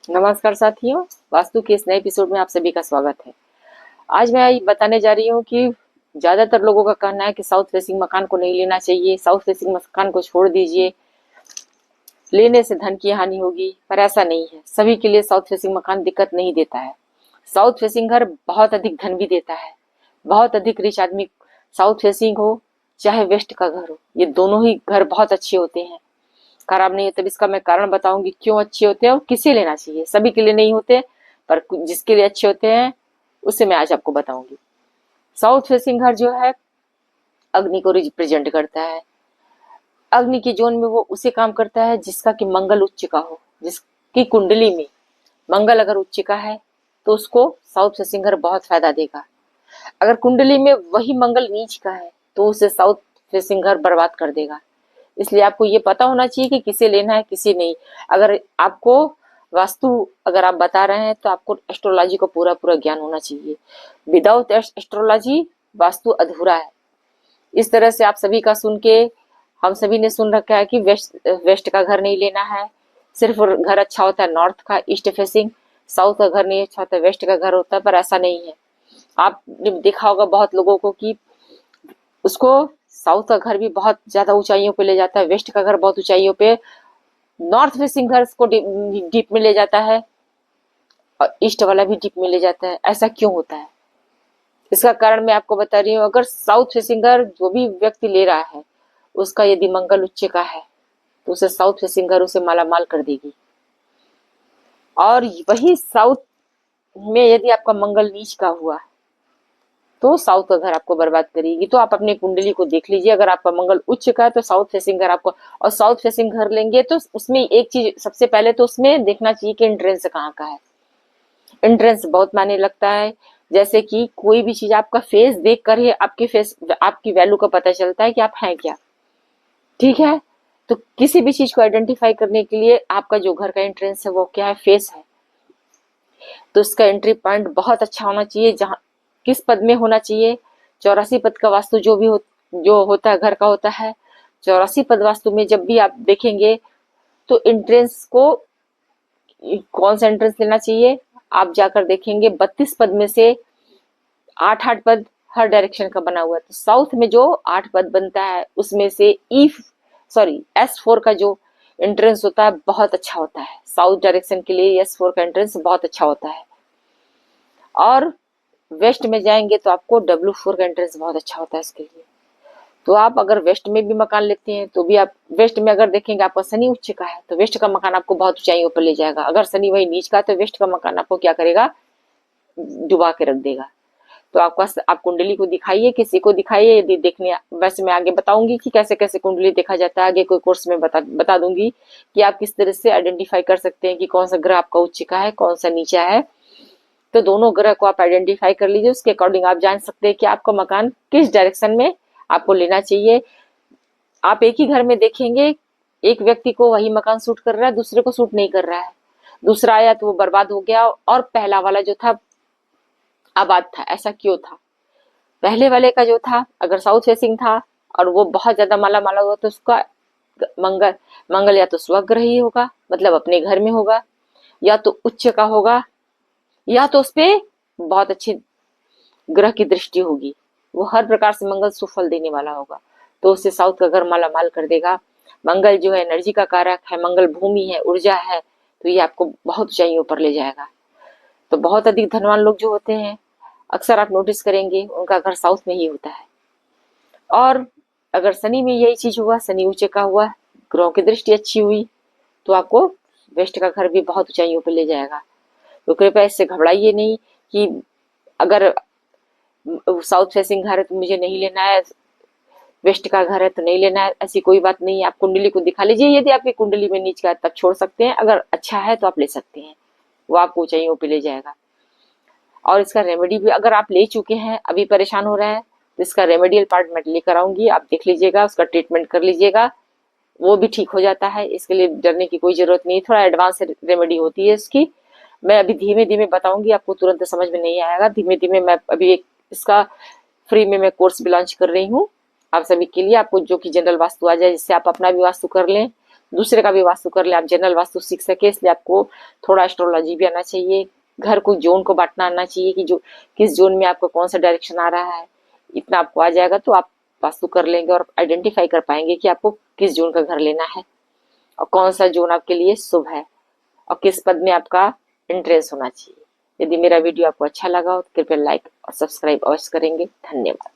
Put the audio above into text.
नमस्कार साथियों, वास्तु के इस नए एपिसोड में आप सभी का स्वागत है। आज मैं ये बताने जा रही हूँ कि ज्यादातर लोगों का कहना है कि साउथ फेसिंग मकान को नहीं लेना चाहिए, साउथ फेसिंग मकान को छोड़ दीजिए, लेने से धन की हानि होगी। पर ऐसा नहीं है, सभी के लिए साउथ फेसिंग मकान दिक्कत नहीं देता है। साउथ फेसिंग घर बहुत अधिक धन भी देता है। बहुत अधिक रिच आदमी, साउथ फेसिंग हो चाहे वेस्ट का घर हो, ये दोनों ही घर बहुत अच्छे होते हैं, खराब नहीं होते। तब इसका मैं कारण बताऊंगी क्यों अच्छे होते हैं और किसे लेना चाहिए। सभी के लिए नहीं होते, पर जिसके लिए अच्छे होते हैं उसे मैं आज आपको बताऊंगी। साउथ फेसिंग घर जो है अग्नि को रिप्रेजेंट करता है। अग्नि की जोन में वो उसे काम करता है जिसका कि मंगल उच्च का हो। जिसकी कुंडली में मंगल अगर उच्च का है तो उसको साउथ फेसिंग घर बहुत फायदा देगा। अगर कुंडली में वही मंगल नीच का है तो उसे साउथ फेसिंग घर बर्बाद कर देगा। इसलिए आपको ये पता होना चाहिए कि किसे लेना है किसे नहीं। अगर आपको वास्तु अगर आप बता रहे हैं तो आपको एस्ट्रोलॉजी का पूरा पूरा ज्ञान होना चाहिए। विदाउट एस्ट्रोलॉजी वास्तु अधूरा है। इस तरह से आप सभी का सुन के हम सभी ने सुन रखा है कि वेस्ट का घर नहीं लेना है, सिर्फ घर अच्छा होता है नॉर्थ का, ईस्ट फेसिंग। साउथ का घर नहीं अच्छा होता, वेस्ट का घर होता है, पर ऐसा नहीं है। आपने देखा होगा बहुत लोगों को कि उसको साउथ का घर भी बहुत ज्यादा ऊंचाइयों पे ले जाता है, वेस्ट का घर बहुत ऊंचाइयों पे, नॉर्थ फेसिंग घर को डीप में ले जाता है और ईस्ट वाला भी डीप में ले जाता है। ऐसा क्यों होता है? इसका कारण मैं आपको बता रही हूँ। अगर साउथ फेसिंग घर जो भी व्यक्ति ले रहा है उसका यदि मंगल उच्च का है तो उसे साउथ फेसिंग घर उसे माला माल कर देगी। और वही साउथ में यदि आपका मंगल नीच का हुआ तो साउथ का घर आपको बर्बाद करेगी। तो आप अपनी कुंडली को देख लीजिए, अगर आपका मंगल उच्च का है तो साउथ फेसिंग घर आपको, और साउथ फेसिंग घर लेंगे तो उसमें एक चीज सबसे पहले तो उसमें देखना चाहिए कि एंट्रेंस कहाँ का है। एंट्रेंस बहुत मायने लगता है। जैसे कि कोई भी चीज आपका फेस देख कर ही आपके फेस आपकी वैल्यू का पता चलता है कि आप हैं क्या। ठीक है, तो किसी भी चीज को आइडेंटिफाई करने के लिए आपका जो घर का एंट्रेंस है वो क्या है, फेस है। तो इसका एंट्री पॉइंट बहुत अच्छा होना चाहिए। जहाँ किस पद में होना चाहिए, 84 पद का वास्तु जो होता है घर का होता है। 84 पद वास्तु में जब भी आप देखेंगे तो एंट्रेंस को कौन सा एंट्रेंस लेना चाहिए, आप जाकर देखेंगे 32 पद में से 8 पद हर डायरेक्शन का बना हुआ है। तो साउथ में जो 8 पद बनता है उसमें से S4 का जो एंट्रेंस होता है बहुत अच्छा होता है। साउथ डायरेक्शन के लिए S4 का एंट्रेंस बहुत अच्छा होता है। और वेस्ट में जाएंगे तो आपको W4 का एंट्रेंस बहुत अच्छा होता है इसके लिए। तो आप अगर वेस्ट में भी मकान लेते हैं तो भी आप वेस्ट में अगर देखेंगे आपका शनि उच्च का है तो वेस्ट का मकान आपको बहुत ऊंचाइयों पर ले जाएगा। अगर शनि वही नीच का है तो वेस्ट का मकान आपको क्या करेगा, डुबा के रख देगा। तो आप कुंडली को दिखाइए, किसी को दिखाइए। यदि देखने, वैसे मैं आगे बताऊंगी कि कैसे कैसे कुंडली देखा जाता है, आगे कोई कोर्स में बता दूंगी कि आप किस तरह से आइडेंटिफाई कर सकते हैं कि कौन सा ग्रह आपका उच्च का है कौन सा नीचा है। तो दोनों ग्रह को आप आइडेंटिफाई कर लीजिए, उसके अकॉर्डिंग आप जान सकते हैं कि आपका मकान किस डायरेक्शन में आपको लेना चाहिए। आप एक ही घर में देखेंगे एक व्यक्ति को वही मकान सूट कर रहा है, दूसरे को सूट नहीं कर रहा है। दूसरा आया तो वो बर्बाद हो गया और पहला वाला जो था आबाद था। ऐसा क्यों था? पहले वाले का जो था अगर साउथ फेसिंग था और वो बहुत ज्यादा माला माला हुआ तो उसका मंगल मंगल या तो स्वग्रह ही होगा, मतलब अपने घर में होगा, या तो उच्च का होगा, या तो उसपे बहुत अच्छी ग्रह की दृष्टि होगी। वो हर प्रकार से मंगल सुफल देने वाला होगा तो उससे साउथ का घर माला माल कर देगा। मंगल जो है एनर्जी का कारक है, मंगल भूमि है, ऊर्जा है, तो ये आपको बहुत ऊंचाइयों पर ले जाएगा। तो बहुत अधिक धनवान लोग जो होते हैं अक्सर आप नोटिस करेंगे उनका घर साउथ में ही होता है। और अगर शनि में यही चीज हुआ, शनि ऊंचे का हुआ, ग्रहों की दृष्टि अच्छी हुई, तो आपको वेस्ट का घर भी बहुत ऊंचाइयों पर ले जाएगा। तो कृपया इससे घबराइए नहीं कि अगर साउथ फेसिंग घर है तो मुझे नहीं लेना है, वेस्ट का घर है तो नहीं लेना है, ऐसी कोई बात नहीं है। आप कुंडली को दिखा लीजिए, यदि आपकी कुंडली में नीच का है तब छोड़ सकते हैं, अगर अच्छा है तो आप ले सकते हैं, वो आपको ऊंचाइयों पे ले जाएगा। और इसका रेमेडी भी अगर आप ले चुके हैं अभी परेशान हो रहे हैं तो इसका रेमेडियल पार्ट मैं लेकर आऊंगी, आप देख लीजिएगा, उसका ट्रीटमेंट कर लीजिएगा, वो भी ठीक हो जाता है। इसके लिए डरने की कोई जरूरत नहीं, थोड़ा एडवांस रेमेडी होती है इसकी। मैं अभी धीमे धीमे बताऊंगी, आपको तुरंत समझ में नहीं आएगा, धीमे धीमे। मैं अभी एक इसका फ्री में मैं कोर्स भी लॉन्च कर रही हूँ आप सभी के लिए, आपको जो कि जनरल वास्तु आ जाए, जिससे आप अपना भी वास्तु कर लें, दूसरे का भी वास्तु कर ले, आप जनरल वास्तु सीख सके, इसलिए आपको थोड़ा एस्ट्रोलॉजी भी आना चाहिए। घर को जोन को बांटना आना चाहिए कि जो किस जोन में आपका कौन सा डायरेक्शन आ रहा है। इतना आपको आ जाएगा तो आप वास्तु कर लेंगे और आइडेंटिफाई कर पाएंगे कि आपको किस जोन का घर लेना है और कौन सा जोन आपके लिए शुभ है और किस पद में आपका एंट्रेंस होना चाहिए। यदि मेरा वीडियो आपको अच्छा लगा हो तो कृपया लाइक और सब्सक्राइब अवश्य करेंगे। धन्यवाद।